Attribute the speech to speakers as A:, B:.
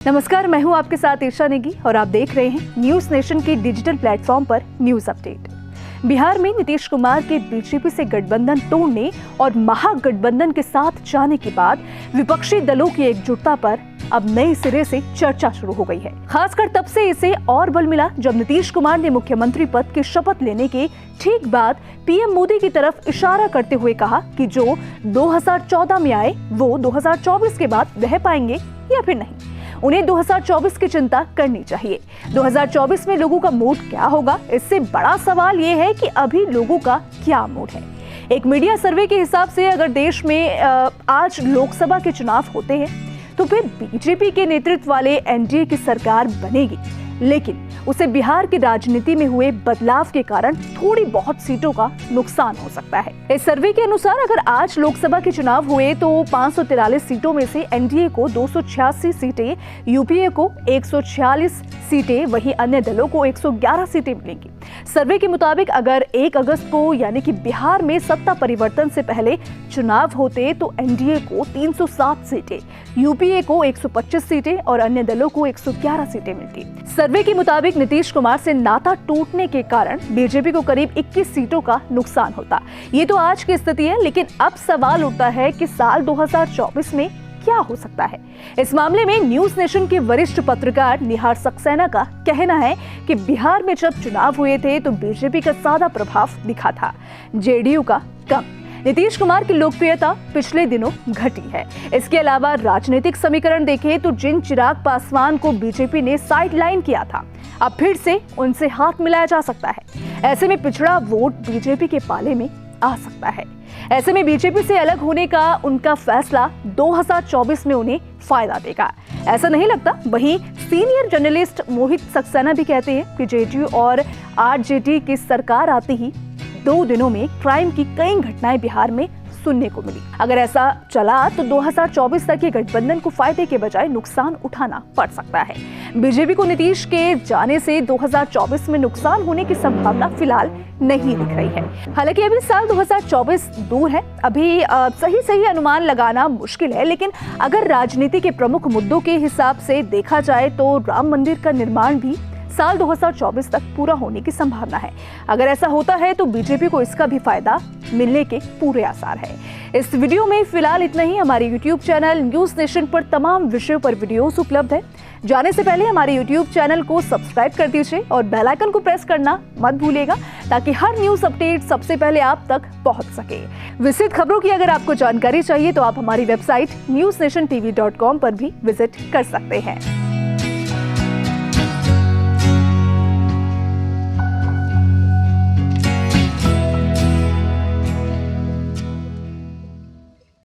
A: नमस्कार, मैं हूं आपके साथ ईशा नेगी और आप देख रहे हैं न्यूज नेशन के डिजिटल प्लेटफॉर्म पर न्यूज अपडेट। बिहार में नीतीश कुमार के बीजेपी से गठबंधन तोड़ने और महागठबंधन के साथ जाने के बाद विपक्षी दलों की एकजुटता पर अब नए सिरे से चर्चा शुरू हो गई है। खासकर तब से इसे और बल मिला जब नीतीश कुमार ने मुख्यमंत्री पद की शपथ लेने के ठीक बाद पीएम मोदी की तरफ इशारा करते हुए कहा कि जो 2014 में आए वो 2024 के बाद रह पाएंगे या फिर नहीं। उन्हें 2024 की चिंता करनी चाहिए। 2024 में लोगों का मूड क्या होगा, इससे बड़ा सवाल ये है कि अभी लोगों का क्या मूड है। एक मीडिया सर्वे के हिसाब से अगर देश में आज लोकसभा के चुनाव होते हैं तो फिर बीजेपी के नेतृत्व वाले एनडीए की सरकार बनेगी, लेकिन उसे बिहार की राजनीति में हुए बदलाव के कारण थोड़ी बहुत सीटों का नुकसान हो सकता है। इस सर्वे के अनुसार अगर आज लोकसभा के चुनाव हुए तो 543 सीटों में से एनडीए को 286 सीटें, यूपीए को 146 सीटें, वहीं अन्य दलों को 111 सीटें मिलेंगी। सर्वे के मुताबिक अगर 1 अगस्त को यानी कि बिहार में सत्ता परिवर्तन से पहले चुनाव होते तो एनडीए को 307 सीटें, यूपीए को 125 सीटें और अन्य दलों को 111 सीटें मिलती। सर्वे के मुताबिक नीतीश कुमार से नाता टूटने के कारण बीजेपी को करीब 21 सीटों का नुकसान होता। ये तो आज की स्थिति है, लेकिन अब सवाल उठता है कि साल 2024 में क्या हो सकता है। इस मामले में न्यूज नेशन के वरिष्ठ पत्रकार निहार सक्सेना का कहना है कि बिहार में जब चुनाव हुए थे तो बीजेपी का ज्यादा प्रभाव दिखा था, जेडीयू का कम। नीतीश कुमार की लोकप्रियता पिछले दिनों घटी है। इसके अलावा राजनीतिक समीकरण देखें तो जिन चिराग पासवान को बीजेपी ने साइडलाइन किया था, अब फिर से उनसे हाथ मिलाया जा सकता है। ऐसे में पिछड़ा वोट बीजेपी के पाले में आ सकता है। ऐसे में बीजेपी से अलग होने का उनका फैसला 2024 में उन्हें फायदा देगा, ऐसा नहीं लगता। वहीं सीनियर जर्नलिस्ट मोहित सक्सेना भी कहते हैं कि जेडीयू और आरजेडी की सरकार आते ही 2 दिनों में क्राइम की कई घटनाएं बिहार में सुनने को मिली। अगर ऐसा चला तो 2024 तक ये गठबंधन को फायदे के बजाय नुकसान उठाना पड़ सकता है। बीजेपी को नीतीश के जाने से 2024 में नुकसान होने की संभावना फिलहाल नहीं दिख रही है। हालांकि अभी साल 2024 दूर है, अभी सही अनुमान लगाना मुश्किल है, लेकिन अगर राजनीति के प्रमुख मुद्दों के हिसाब से देखा जाए तो राम मंदिर का निर्माण भी साल 2024 तक पूरा होने की संभावना है। अगर ऐसा होता है तो बीजेपी को इसका भी फायदा मिलने के पूरे आसार है। इस वीडियो में फिलहाल इतना ही। हमारे यूट्यूब चैनल न्यूज नेशन पर तमाम विषयों पर वीडियोस उपलब्ध है। जाने से पहले हमारे यूट्यूब चैनल को सब्सक्राइब कर दीजिए और बेल आइकन को प्रेस करना मत भूलिएगा, ताकि हर न्यूज अपडेट सबसे पहले आप तक पहुंच सके। विस्तृत खबरों की अगर आपको जानकारी चाहिए तो आप हमारी वेबसाइट newsnationtv.com पर भी विजिट कर सकते हैं।